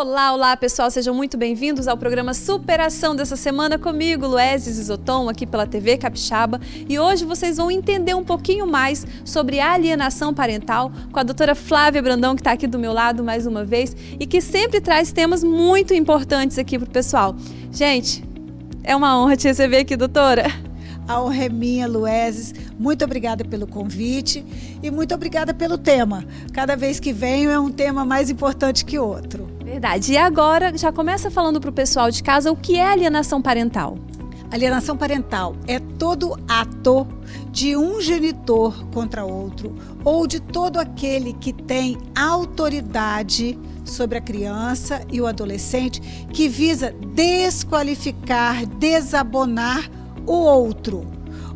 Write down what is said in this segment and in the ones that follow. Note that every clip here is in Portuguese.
Olá, olá pessoal, sejam muito bem-vindos ao programa Superação dessa semana comigo, Luézia Zizoton, aqui pela TV Capixaba. E hoje vocês vão entender um pouquinho mais sobre a alienação parental com a doutora Flávia Brandão, que está aqui do meu lado mais uma vez e que sempre traz temas muito importantes aqui para o pessoal. Gente, é uma honra te receber aqui, doutora. A honra é minha, Luézia. Muito obrigada pelo convite e muito obrigada pelo tema. Cada vez que venho é um tema mais importante que outro. Verdade. E agora, já começa falando para o pessoal de casa o que é alienação parental. Alienação parental é todo ato de um genitor contra outro ou de todo aquele que tem autoridade sobre a criança e o adolescente que visa desqualificar, desabonar o outro.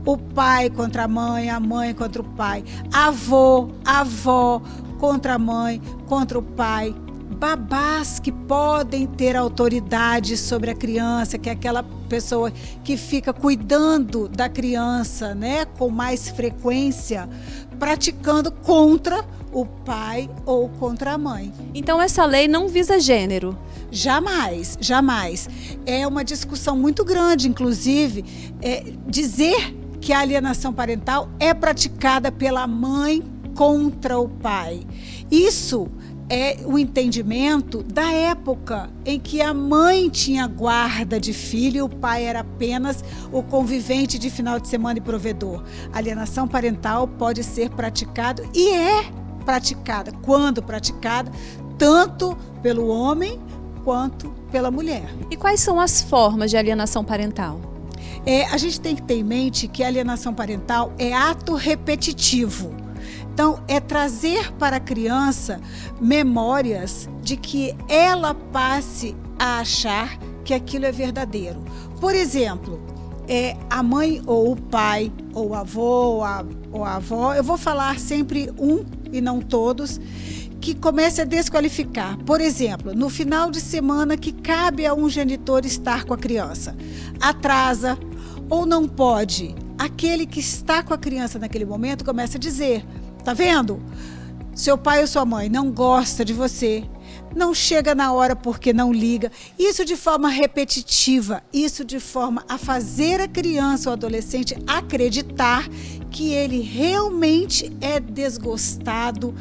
O pai contra a mãe contra o pai, avô, avó contra a mãe, contra o pai. Babás que podem ter autoridade sobre a criança, que é aquela pessoa que fica cuidando da criança, né, com mais frequência, praticando contra o pai ou contra a mãe. Então essa lei não visa gênero? Jamais, jamais. É uma discussão muito grande, inclusive, dizer que a alienação parental é praticada pela mãe contra o pai. Isso é o entendimento da época em que a mãe tinha guarda de filho e o pai era apenas o convivente de final de semana e provedor. A alienação parental pode ser praticada e é praticada, quando praticada, tanto pelo homem quanto pela mulher. E quais são as formas de alienação parental? A gente tem que ter em mente que a alienação parental é ato repetitivo. Então, é trazer para a criança memórias de que ela passe a achar que aquilo é verdadeiro. Por exemplo, a mãe ou o pai, ou o avô ou a avó, eu vou falar sempre um e não todos, que comece a desqualificar. Por exemplo, no final de semana que cabe a um genitor estar com a criança, atrasa ou não pode. Aquele que está com a criança naquele momento começa a dizer: tá vendo? Seu pai ou sua mãe não gosta de você, não chega na hora porque não liga. Isso de forma repetitiva, isso de forma a fazer a criança ou adolescente acreditar que ele realmente é desgostado,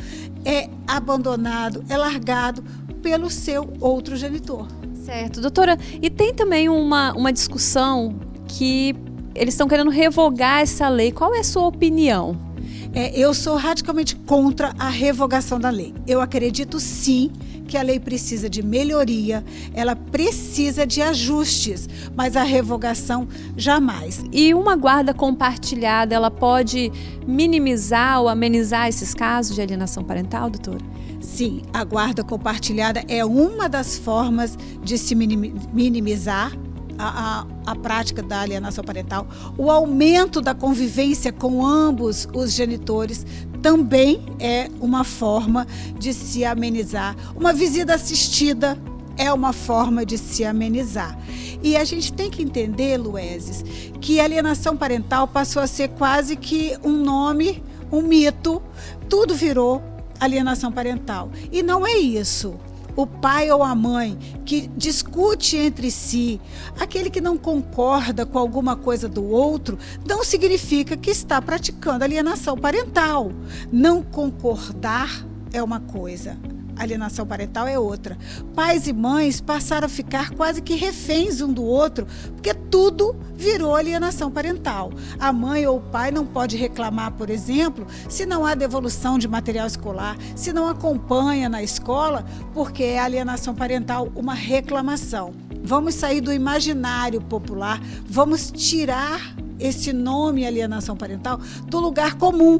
é abandonado, é largado pelo seu outro genitor. Certo, doutora. E tem também uma discussão que eles estão querendo revogar essa lei. Qual é a sua opinião? Eu sou radicalmente contra a revogação da lei. Eu acredito sim que a lei precisa de melhoria, ela precisa de ajustes, mas a revogação jamais. E uma guarda compartilhada, ela pode minimizar ou amenizar esses casos de alienação parental, doutora? Sim, a guarda compartilhada é uma das formas de se minimizar a prática da alienação parental. O aumento da convivência com ambos os genitores também é uma forma de se amenizar. Uma visita assistida é uma forma de se amenizar. E a gente tem que entender, Luézia, que a alienação parental passou a ser quase que um nome, um mito. Tudo virou alienação parental. E não é isso. O pai ou a mãe que discute entre si, aquele que não concorda com alguma coisa do outro, não significa que está praticando alienação parental. Não concordar é uma coisa, alienação parental é outra. Pais e mães passaram a ficar quase que reféns um do outro, porque tudo virou alienação parental. A mãe ou o pai não pode reclamar, por exemplo, se não há devolução de material escolar, se não acompanha na escola, porque é alienação parental uma reclamação. Vamos sair do imaginário popular, vamos tirar esse nome alienação parental do lugar comum,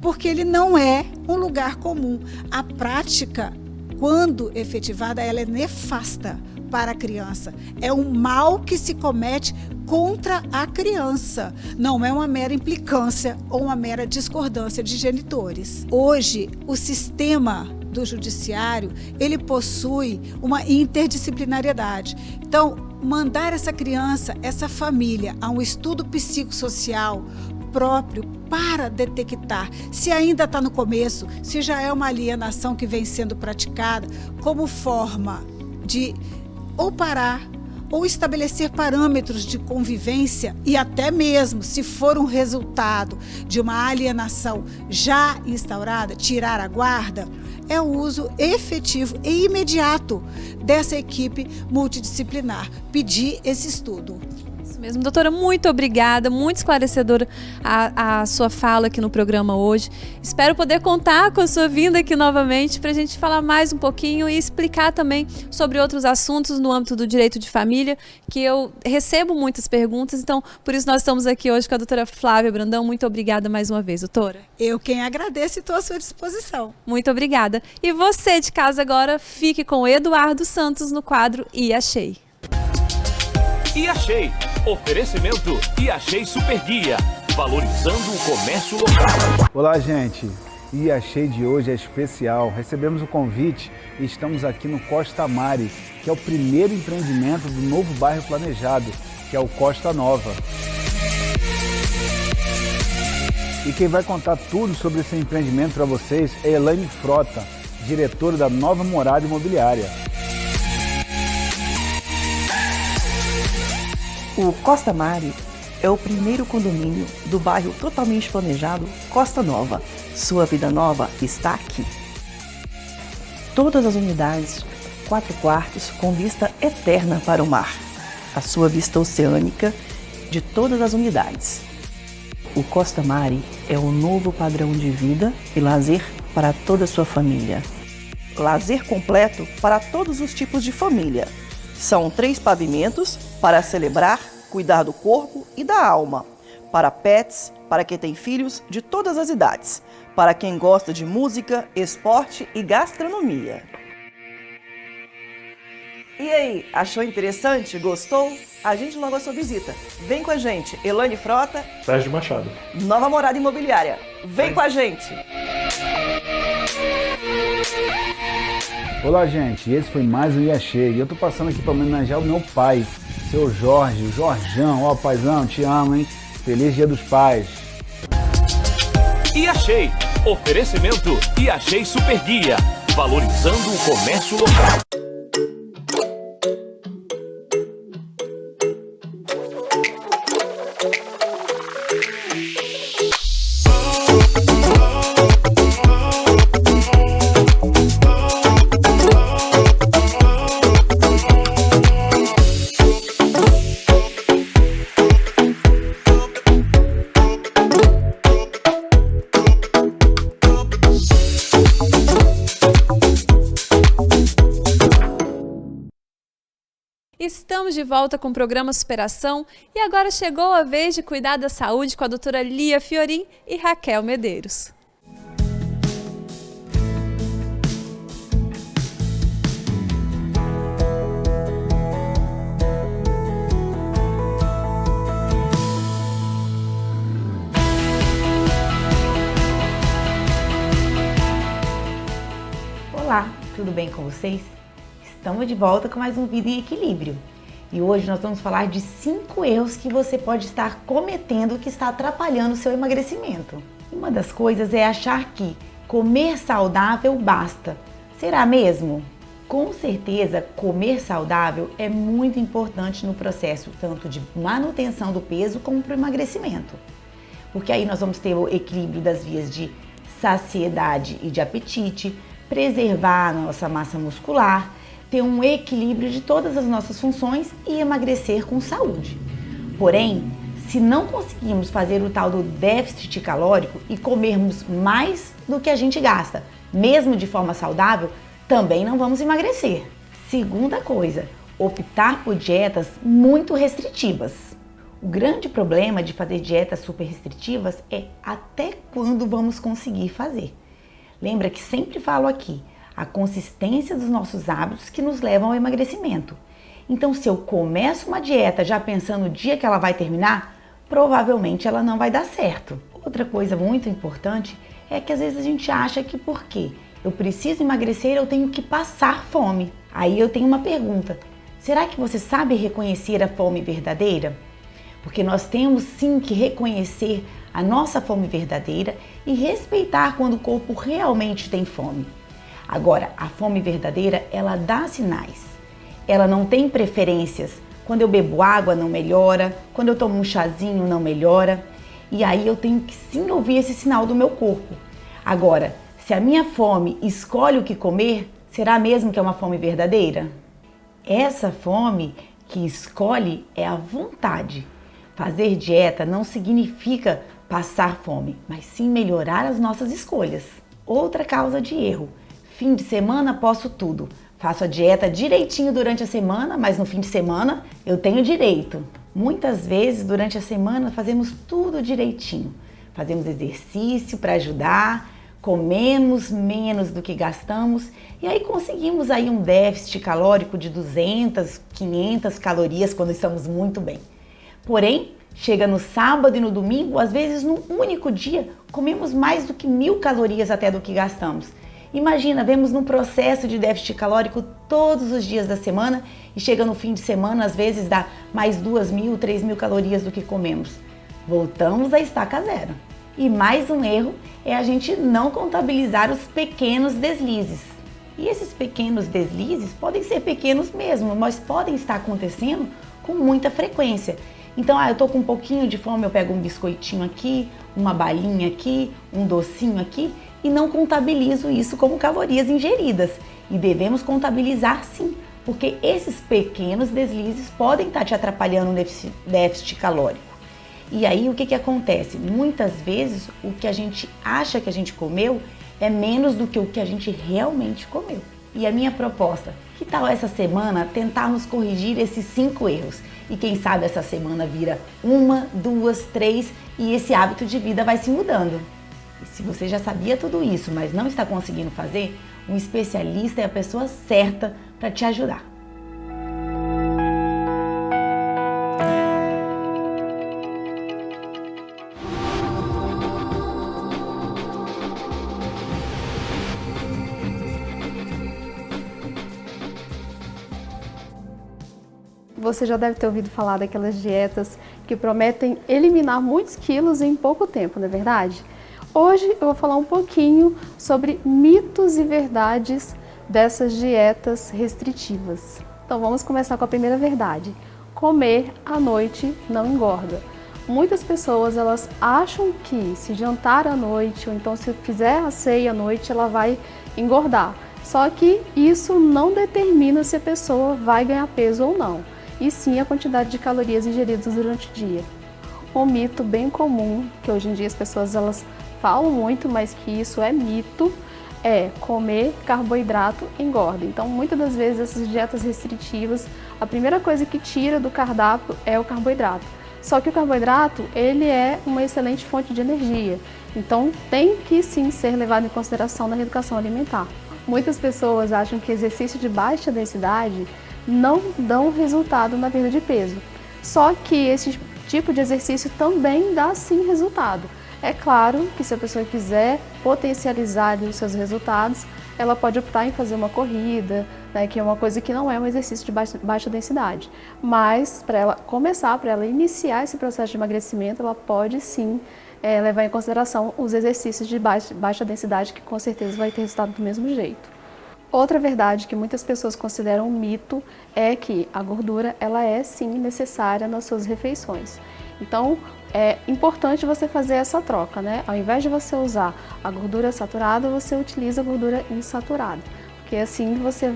porque ele não é um lugar comum. A prática, quando efetivada, ela é nefasta para a criança. É um mal que se comete contra a criança. Não é uma mera implicância ou uma mera discordância de genitores. Hoje, o sistema do judiciário, ele possui uma interdisciplinariedade. Então, mandar essa criança, essa família, a um estudo psicossocial próprio para detectar se ainda está no começo, se já é uma alienação que vem sendo praticada como forma de ou parar ou estabelecer parâmetros de convivência e até mesmo, se for um resultado de uma alienação já instaurada, tirar a guarda, é o uso efetivo e imediato dessa equipe multidisciplinar. Pedir esse estudo. Isso mesmo, doutora, muito obrigada, muito esclarecedora a sua fala aqui no programa hoje. Espero poder contar com a sua vinda aqui novamente para a gente falar mais um pouquinho e explicar também sobre outros assuntos no âmbito do direito de família, que eu recebo muitas perguntas, então por isso nós estamos aqui hoje com a doutora Flávia Brandão. Muito obrigada mais uma vez, doutora. Eu quem agradeço e estou à sua disposição. Muito obrigada. E você de casa agora, fique com o Eduardo Santos no quadro E Achei. E Achei. Oferecimento E Achei Super Guia, valorizando o comércio local. Olá, gente. E Achei de hoje é especial. Recebemos o convite e estamos aqui no Costa Mari, que é o primeiro empreendimento do novo bairro planejado, que é o Costa Nova. E quem vai contar tudo sobre esse empreendimento para vocês é Elaine Frota, diretora da Nova Morada Imobiliária. O Costa Mari é o primeiro condomínio do bairro totalmente planejado Costa Nova. Sua vida nova está aqui. Todas as unidades, 4 quartos com vista eterna para o mar. A sua vista oceânica de todas as unidades. O Costa Mari é o novo padrão de vida e lazer para toda a sua família. Lazer completo para todos os tipos de família. São 3 pavimentos para celebrar, cuidar do corpo e da alma. Para pets, para quem tem filhos de todas as idades. Para quem gosta de música, esporte e gastronomia. E aí, achou interessante? Gostou? Agende logo a sua visita. Vem com a gente, Elaine Frota, Sérgio Machado, Nova Morada Imobiliária. Vem com a gente! Olá, gente. Esse foi mais um E Achei. E eu tô passando aqui para homenagear o meu pai, seu Jorge, o Jorjão. Ó, paizão, te amo, hein? Feliz Dia dos Pais. E Achei. Oferecimento E Achei Super Guia, valorizando o comércio local. Estamos de volta com o programa Superação e agora chegou a vez de cuidar da saúde com a doutora Lia Fiorin e Raquel Medeiros. Olá, tudo bem com vocês? Estamos de volta com mais um Vida em Equilíbrio. E hoje nós vamos falar de 5 erros que você pode estar cometendo que está atrapalhando o seu emagrecimento. Uma das coisas é achar que comer saudável basta. Será mesmo? Com certeza, comer saudável é muito importante no processo tanto de manutenção do peso como para o emagrecimento. Porque aí nós vamos ter o equilíbrio das vias de saciedade e de apetite, preservar a nossa massa muscular, ter um equilíbrio de todas as nossas funções e emagrecer com saúde. Porém, se não conseguirmos fazer o tal do déficit calórico e comermos mais do que a gente gasta, mesmo de forma saudável, também não vamos emagrecer. Segunda coisa, optar por dietas muito restritivas. O grande problema de fazer dietas super restritivas é até quando vamos conseguir fazer. Lembra que sempre falo aqui, a consistência dos nossos hábitos que nos levam ao emagrecimento. Então, se eu começo uma dieta já pensando no dia que ela vai terminar, provavelmente ela não vai dar certo. Outra coisa muito importante é que às vezes a gente acha que porque eu preciso emagrecer, eu tenho que passar fome. Aí eu tenho uma pergunta, será que você sabe reconhecer a fome verdadeira? Porque nós temos sim que reconhecer a nossa fome verdadeira e respeitar quando o corpo realmente tem fome. Agora, a fome verdadeira, ela dá sinais. Ela não tem preferências. Quando eu bebo água não melhora, quando eu tomo um chazinho não melhora. E aí eu tenho que sim ouvir esse sinal do meu corpo. Agora, se a minha fome escolhe o que comer, será mesmo que é uma fome verdadeira? Essa fome que escolhe é a vontade. Fazer dieta não significa passar fome, mas sim melhorar as nossas escolhas. Outra causa de erro. Fim de semana posso tudo. Faço a dieta direitinho durante a semana, mas no fim de semana eu tenho direito. Muitas vezes durante a semana fazemos tudo direitinho. Fazemos exercício para ajudar, comemos menos do que gastamos e aí conseguimos aí um déficit calórico de 200, 500 calorias quando estamos muito bem. Porém, chega no sábado e no domingo, às vezes num único dia, comemos mais do que 1000 calorias até do que gastamos. Imagina, vemos num processo de déficit calórico todos os dias da semana e chega no fim de semana, às vezes dá mais 2.000, 3.000 calorias do que comemos. Voltamos à estaca zero. E mais um erro é a gente não contabilizar os pequenos deslizes. E esses pequenos deslizes podem ser pequenos mesmo, mas podem estar acontecendo com muita frequência. Então, eu tô com um pouquinho de fome, eu pego um biscoitinho aqui, uma balinha aqui, um docinho aqui e não contabilizo isso como calorias ingeridas. E devemos contabilizar sim, porque esses pequenos deslizes podem estar te atrapalhando no déficit calórico. E aí o que acontece? Muitas vezes o que a gente acha que a gente comeu é menos do que o que a gente realmente comeu. E a minha proposta, que tal essa semana tentarmos corrigir esses 5 erros? E quem sabe essa semana vira 1, 2, 3 e esse hábito de vida vai se mudando. E se você já sabia tudo isso, mas não está conseguindo fazer, um especialista é a pessoa certa para te ajudar. Você já deve ter ouvido falar daquelas dietas que prometem eliminar muitos quilos em pouco tempo, não é verdade? Hoje eu vou falar um pouquinho sobre mitos e verdades dessas dietas restritivas. Então vamos começar com a primeira verdade. Comer à noite não engorda. Muitas pessoas elas acham que se jantar à noite ou então se fizer a ceia à noite ela vai engordar. Só que isso não determina se a pessoa vai ganhar peso ou não, e sim a quantidade de calorias ingeridas durante o dia. Um mito bem comum, que hoje em dia as pessoas elas falam muito, mas que isso é mito, é comer carboidrato engorda. Então, muitas das vezes essas dietas restritivas, a primeira coisa que tira do cardápio é o carboidrato. Só que o carboidrato, ele é uma excelente fonte de energia. Então, tem que sim ser levado em consideração na reeducação alimentar. Muitas pessoas acham que exercício de baixa densidade não dão resultado na perda de peso. Só que esse tipo de exercício também dá sim resultado. É claro que se a pessoa quiser potencializar os seus resultados, ela pode optar em fazer uma corrida, né, que é uma coisa que não é um exercício de baixa densidade. Mas para ela começar, para ela iniciar esse processo de emagrecimento, ela pode sim levar em consideração os exercícios de baixa densidade, que com certeza vai ter resultado do mesmo jeito. Outra verdade que muitas pessoas consideram um mito é que a gordura ela é sim necessária nas suas refeições. Então é importante você fazer essa troca, né? Ao invés de você usar a gordura saturada, você utiliza a gordura insaturada, porque assim você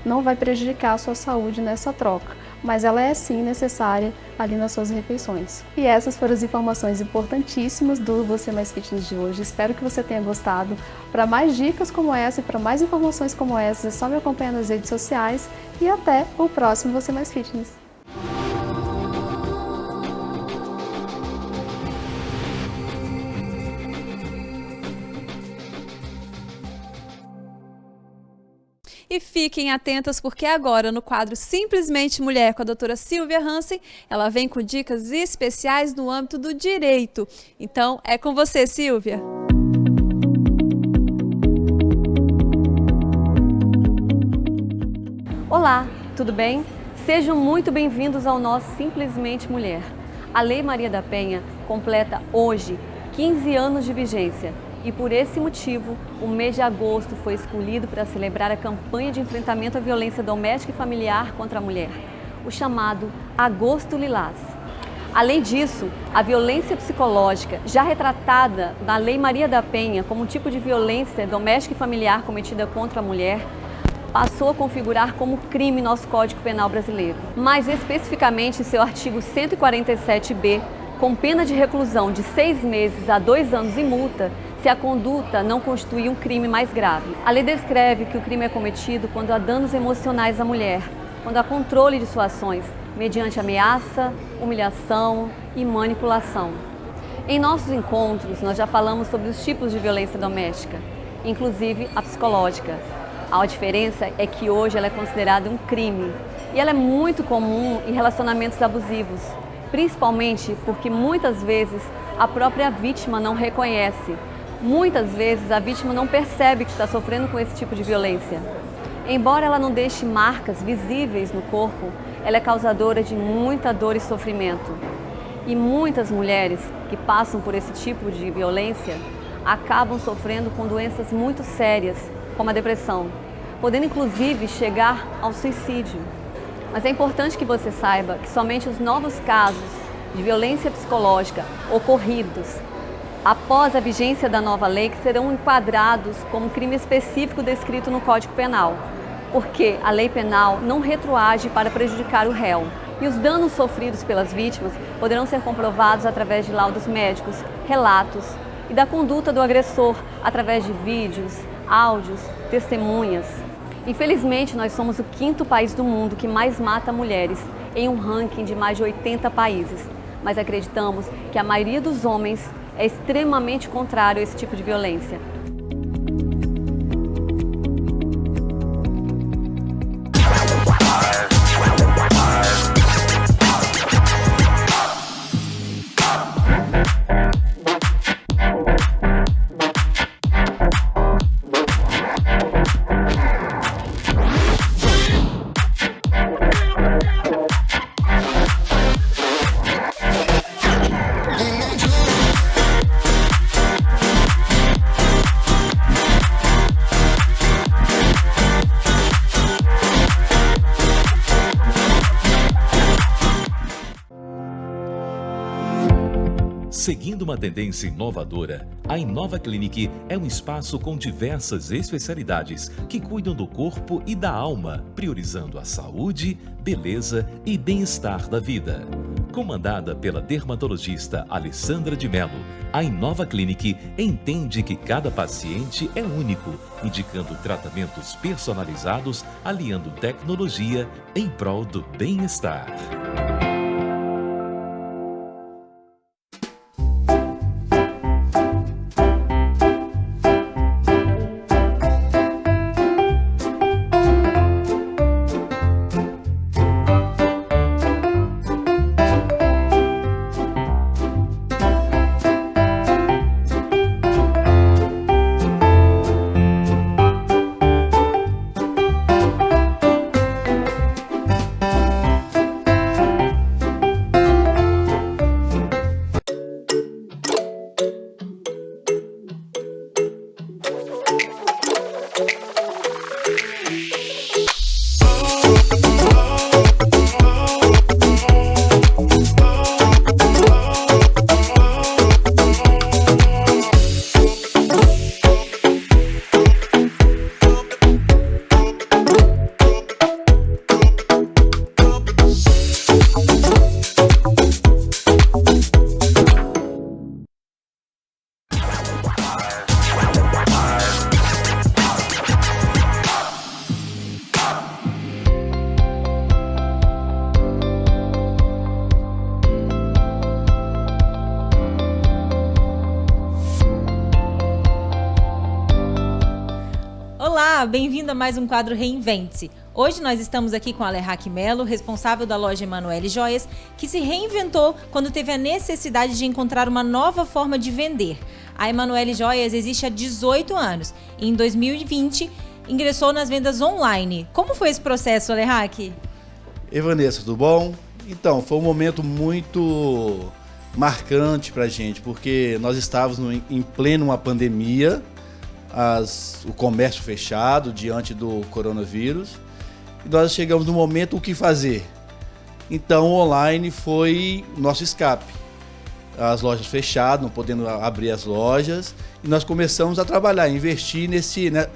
não vai prejudicar a sua saúde nessa troca, mas ela é sim necessária ali nas suas refeições. E essas foram as informações importantíssimas do Você Mais Fitness de hoje. Espero que você tenha gostado. Para mais dicas como essa e para mais informações como essas, é só me acompanhar nas redes sociais e até o próximo Você Mais Fitness. E fiquem atentas porque agora no quadro Simplesmente Mulher com a doutora Silvia Hansen, ela vem com dicas especiais no âmbito do direito. Então é com você, Silvia. Olá, tudo bem? Sejam muito bem-vindos ao nosso Simplesmente Mulher. A Lei Maria da Penha completa hoje 15 anos de vigência. E por esse motivo, o mês de agosto foi escolhido para celebrar a campanha de enfrentamento à violência doméstica e familiar contra a mulher, o chamado Agosto Lilás. Além disso, a violência psicológica, já retratada na Lei Maria da Penha como um tipo de violência doméstica e familiar cometida contra a mulher, passou a configurar como crime nosso Código Penal brasileiro. Mais especificamente em seu artigo 147b, com pena de reclusão de 6 meses a 2 anos e multa, se a conduta não constitui um crime mais grave. A lei descreve que o crime é cometido quando há danos emocionais à mulher, quando há controle de suas ações, mediante ameaça, humilhação e manipulação. Em nossos encontros, nós já falamos sobre os tipos de violência doméstica, inclusive a psicológica. A diferença é que hoje ela é considerada um crime e ela é muito comum em relacionamentos abusivos, principalmente porque muitas vezes a própria vítima não reconhece. Muitas vezes a vítima não percebe que está sofrendo com esse tipo de violência. Embora ela não deixe marcas visíveis no corpo, ela é causadora de muita dor e sofrimento. E muitas mulheres que passam por esse tipo de violência acabam sofrendo com doenças muito sérias, como a depressão, podendo inclusive chegar ao suicídio. Mas é importante que você saiba que somente os novos casos de violência psicológica ocorridos após a vigência da nova lei que serão enquadrados como crime específico descrito no Código Penal, porque a lei penal não retroage para prejudicar o réu. E os danos sofridos pelas vítimas poderão ser comprovados através de laudos médicos, relatos e da conduta do agressor através de vídeos, áudios, testemunhas. Infelizmente, nós somos o 5º país do mundo que mais mata mulheres, em um ranking de mais de 80 países. Mas acreditamos que a maioria dos homens é extremamente contrário a esse tipo de violência. Seguindo uma tendência inovadora, a Inova Clinic é um espaço com diversas especialidades que cuidam do corpo e da alma, priorizando a saúde, beleza e bem-estar da vida. Comandada pela dermatologista Alessandra de Mello, a Inova Clinic entende que cada paciente é único, indicando tratamentos personalizados, aliando tecnologia em prol do bem-estar. Olá, bem-vindo a mais um quadro Reinvente-se. Hoje nós estamos aqui com a Lerraque Mello, responsável da loja Emanuele Joias, que se reinventou quando teve a necessidade de encontrar uma nova forma de vender. A Emanuele Joias existe há 18 anos e em 2020 ingressou nas vendas online. Como foi esse processo, Lerraque? Ei, Vanessa, tudo bom? Então, foi um momento muito marcante para a gente, porque nós estávamos em pleno uma pandemia, o comércio fechado diante do coronavírus, e nós chegamos no momento o que fazer. Então o online foi nosso escape. As lojas fechadas, não podendo abrir as lojas, e nós começamos a trabalhar, investir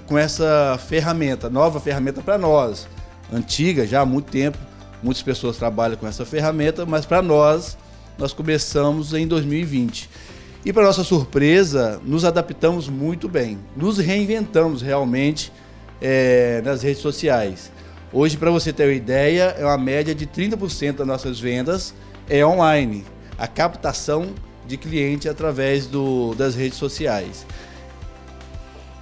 com essa ferramenta, nova ferramenta para nós, antiga já há muito tempo, muitas pessoas trabalham com essa ferramenta, mas para nós começamos em 2020. E para nossa surpresa, nos adaptamos muito bem, nos reinventamos realmente nas redes sociais. Hoje, para você ter uma ideia, é uma média de 30% das nossas vendas é online. A captação de cliente através das redes sociais.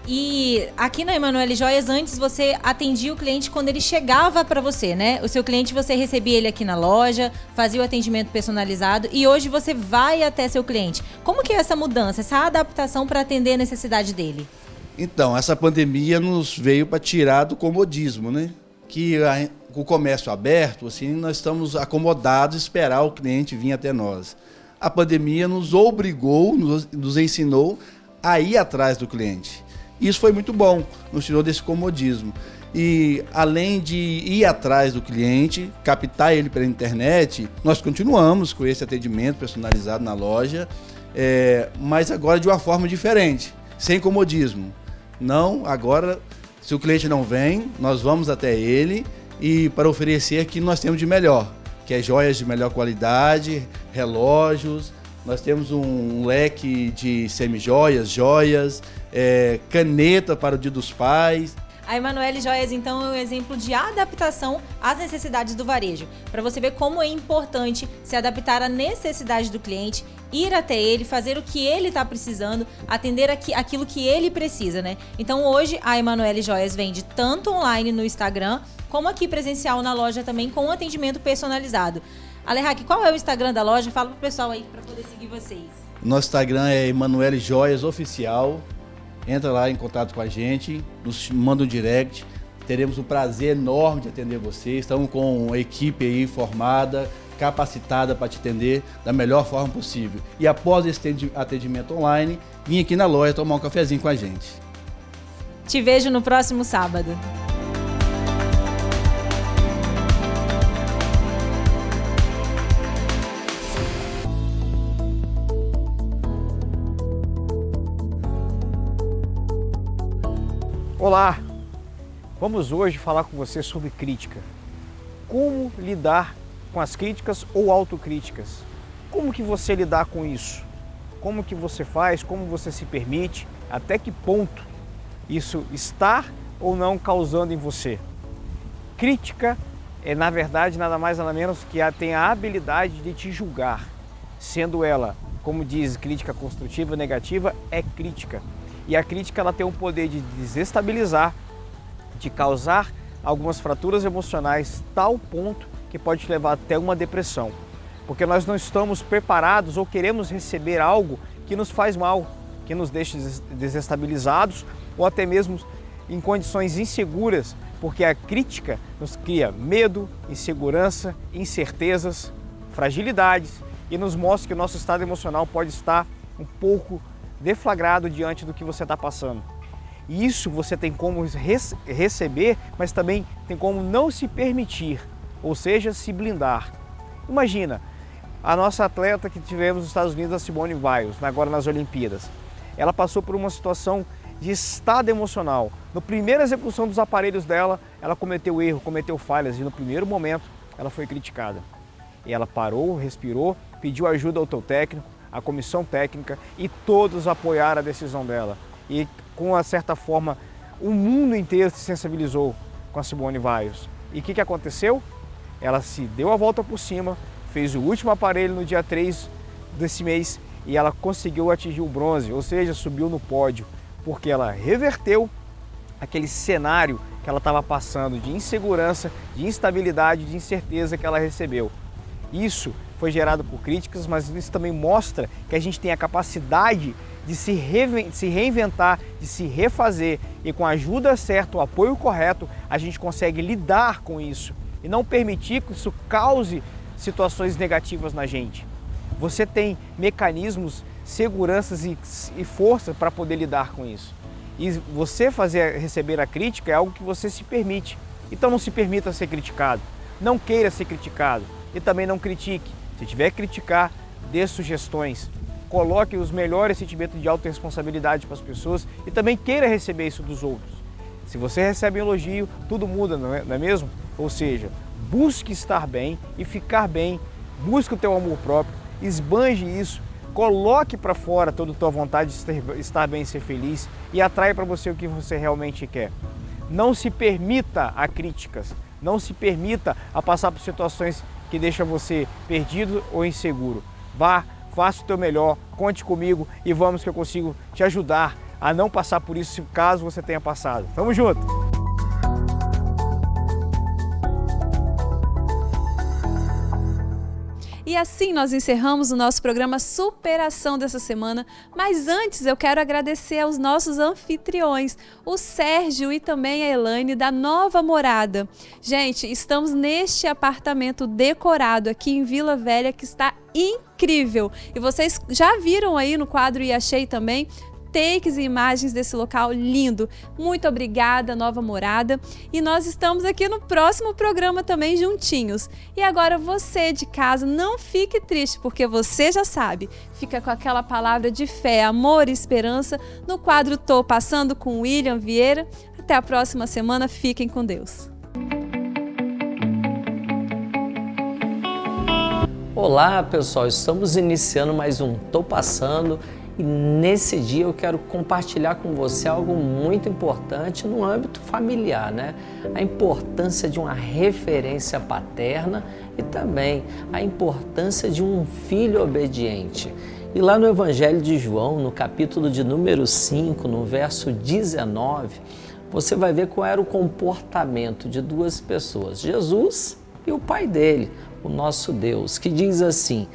E aqui na Emanuele Joias, antes você atendia o cliente quando ele chegava para você, né? O seu cliente, você recebia ele aqui na loja, fazia o atendimento personalizado e hoje você vai até seu cliente. Como que é essa mudança, essa adaptação para atender a necessidade dele? Então, essa pandemia nos veio para tirar do comodismo, né? Que com o comércio aberto, assim, nós estamos acomodados a esperar o cliente vir até nós. A pandemia nos obrigou, nos ensinou a ir atrás do cliente. Isso foi muito bom, nos tirou desse comodismo. E além de ir atrás do cliente, captar ele pela internet, nós continuamos com esse atendimento personalizado na loja, mas agora de uma forma diferente, sem comodismo. Não, agora, se o cliente não vem, nós vamos até ele e para oferecer aquilo que nós temos de melhor, que é joias de melhor qualidade, relógios, nós temos um leque de semijoias, joias, caneta para o Dia dos Pais. A Emanuele Joias, então, é um exemplo de adaptação às necessidades do varejo. Para você ver como é importante se adaptar à necessidade do cliente, ir até ele, fazer o que ele está precisando, atender aquilo que ele precisa, né? Então, hoje, a Emanuele Joias vende tanto online no Instagram, como aqui presencial na loja também, com atendimento personalizado. Alehaque, qual é o Instagram da loja? Fala pro pessoal aí para poder seguir vocês. Nosso Instagram é Emanuele Joias Oficial. Entra lá em contato com a gente, nos manda um direct. Teremos um prazer enorme de atender vocês. Estamos com uma equipe aí formada, capacitada para te atender da melhor forma possível. E após esse atendimento online, vim aqui na loja tomar um cafezinho com a gente. Te vejo no próximo sábado. Olá! Vamos hoje falar com você sobre crítica. Como lidar com as críticas ou autocríticas? Como que você lidar com isso? Como que você faz? Como você se permite? Até que ponto isso está ou não causando em você? Crítica é, na verdade, nada mais nada menos que tem a habilidade de te julgar. Sendo ela, como diz, crítica construtiva ou negativa, é crítica. E a crítica ela tem o poder de desestabilizar, de causar algumas fraturas emocionais, tal ponto que pode te levar até uma depressão. Porque nós não estamos preparados ou queremos receber algo que nos faz mal, que nos deixa desestabilizados ou até mesmo em condições inseguras, porque a crítica nos cria medo, insegurança, incertezas, fragilidades e nos mostra que o nosso estado emocional pode estar um pouco deflagrado diante do que você está passando. E isso você tem como receber, mas também tem como não se permitir, ou seja, se blindar. Imagina, a nossa atleta que tivemos nos Estados Unidos, a Simone Biles, agora nas Olimpíadas. Ela passou por uma situação de estado emocional. Na primeira execução dos aparelhos dela, ela cometeu erro, cometeu falhas e no primeiro momento ela foi criticada. E ela parou, respirou, pediu ajuda ao teu técnico, a comissão técnica e todos apoiaram a decisão dela. E com uma certa forma, o mundo inteiro se sensibilizou com a Simone Biles. E o que aconteceu? Ela se deu a volta por cima, fez o último aparelho no dia 3 desse mês e ela conseguiu atingir o bronze, ou seja, subiu no pódio, porque ela reverteu aquele cenário que ela estava passando de insegurança, de instabilidade, de incerteza que ela recebeu. Isso foi gerado por críticas, mas isso também mostra que a gente tem a capacidade de se reinventar, de se refazer e com a ajuda certa, o apoio correto, a gente consegue lidar com isso e não permitir que isso cause situações negativas na gente. você tem mecanismos, seguranças e força para poder lidar com isso. E você receber a crítica é algo que você se permite. Então não se permita ser criticado, não queira ser criticado e também não critique. Se tiver que criticar, dê sugestões, coloque os melhores sentimentos de autorresponsabilidade para as pessoas e também queira receber isso dos outros. Se você recebe um elogio, tudo muda, não é mesmo? Ou seja, busque estar bem e ficar bem, busque o teu amor próprio, esbanje isso, coloque para fora toda a tua vontade de estar bem e ser feliz e atrai para você o que você realmente quer. Não se permita a críticas, não se permita a passar por situações que deixam você perdido ou inseguro. Vá, faça o teu melhor, conte comigo e vamos que eu consigo te ajudar a não passar por isso caso você tenha passado. Tamo junto! E assim nós encerramos o nosso programa Superação dessa semana, mas antes eu quero agradecer aos nossos anfitriões, o Sérgio e também a Elaine da Nova Morada. Gente, estamos neste apartamento decorado aqui em Vila Velha que está incrível. E vocês já viram aí no quadro E Achei também takes e imagens desse local lindo. Muito obrigada, Nova Morada. E nós estamos aqui no próximo programa também juntinhos. E agora você de casa, não fique triste, porque você já sabe, fica com aquela palavra de fé, amor e esperança no quadro Tô Passando com William Vieira. Até a próxima semana, fiquem com Deus. Olá pessoal, estamos iniciando mais um Tô Passando. E nesse dia eu quero compartilhar com você algo muito importante no âmbito familiar, né? A importância de uma referência paterna e também a importância de um filho obediente. E lá no Evangelho de João, no capítulo de número 5, no verso 19, você vai ver qual era o comportamento de duas pessoas, Jesus e o pai dele, o nosso Deus, que diz assim: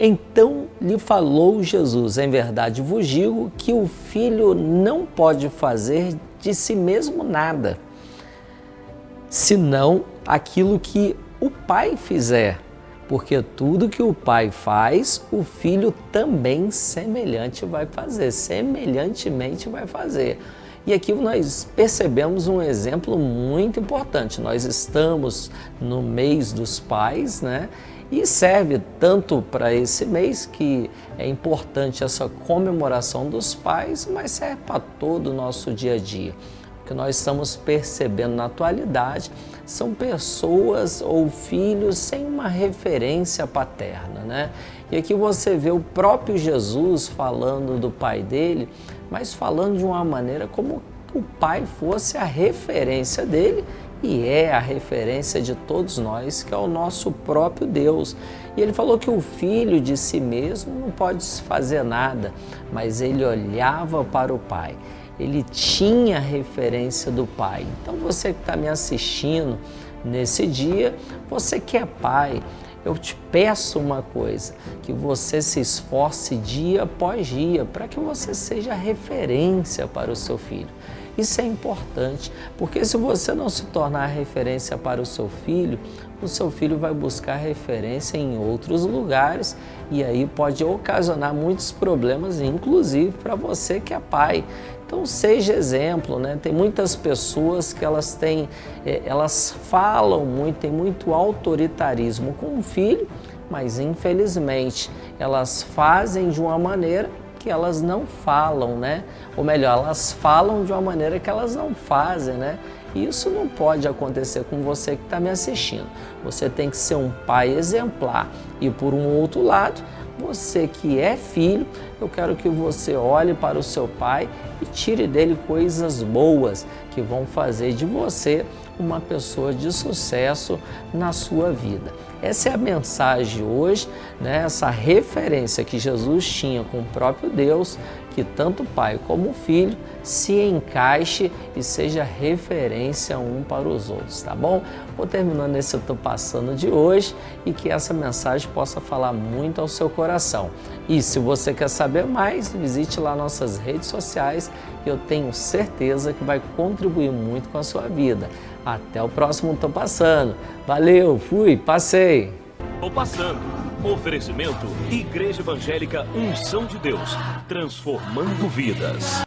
então lhe falou Jesus, em verdade vos digo que o filho não pode fazer de si mesmo nada, senão aquilo que o pai fizer, porque tudo que o pai faz, o filho também semelhantemente vai fazer. E aqui nós percebemos um exemplo muito importante. Nós estamos no mês dos pais, né? E serve tanto para esse mês, que é importante essa comemoração dos pais, mas serve para todo o nosso dia a dia. O que nós estamos percebendo na atualidade são pessoas ou filhos sem uma referência paterna, né? E aqui você vê o próprio Jesus falando do pai dele, mas falando de uma maneira como o pai fosse a referência dele, e é a referência de todos nós, que é o nosso próprio Deus. E ele falou que o filho de si mesmo não pode fazer nada, mas ele olhava para o pai. Ele tinha referência do pai. Então você que está me assistindo nesse dia, você que é pai, eu te peço uma coisa, que você se esforce dia após dia para que você seja referência para o seu filho. Isso é importante, porque se você não se tornar referência para o seu filho vai buscar referência em outros lugares e aí pode ocasionar muitos problemas, inclusive para você que é pai. Então seja exemplo, né? Tem muitas pessoas que elas falam muito, tem muito autoritarismo com o filho, mas infelizmente elas fazem de uma maneira que elas não falam, né? Ou melhor, elas falam de uma maneira que elas não fazem, né? E isso não pode acontecer com você que está me assistindo. Você tem que ser um pai exemplar. E por um outro lado, você que é filho, eu quero que você olhe para o seu pai e tire dele coisas boas que vão fazer de você uma pessoa de sucesso na sua vida. Essa é a mensagem de hoje, né? Essa referência que Jesus tinha com o próprio Deus, que tanto o pai como o filho se encaixe e seja referência um para os outros, tá bom? Vou terminando esse Tô Passando de hoje e que essa mensagem possa falar muito ao seu coração. E se você quer saber mais, visite lá nossas redes sociais e eu tenho certeza que vai contribuir muito com a sua vida. Até o próximo Tô Passando. Valeu, fui, passei! Tô Passando. Oferecimento Igreja Evangélica Unção de Deus, transformando vidas.